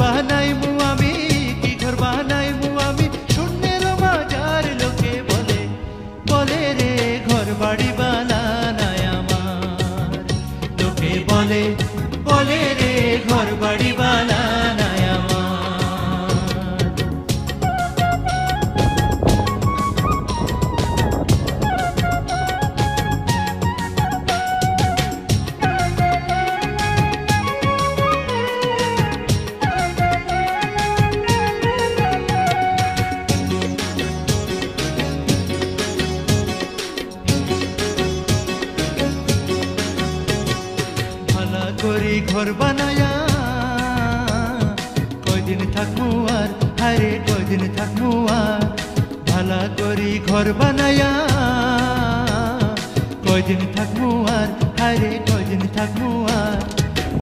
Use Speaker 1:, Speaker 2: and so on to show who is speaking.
Speaker 1: বানাইমু আমি, কি ঘর বানাইমু আমি, শূন্যের মাঝার লোকে বলে, বলে রে ঘর বাড়ি বানানাই আমার। লোকে বলে, বলে রে ঘর বাড়ি বানানাই আমার। করি ঘর বানায়া কয়দিন থাকমু আর, হায়রে কয়দিন থাকমু আর। ভালা করি ঘর বানায়া কয়দিন থাকমু আর, হায়রে কয়দিন থাকমু আর।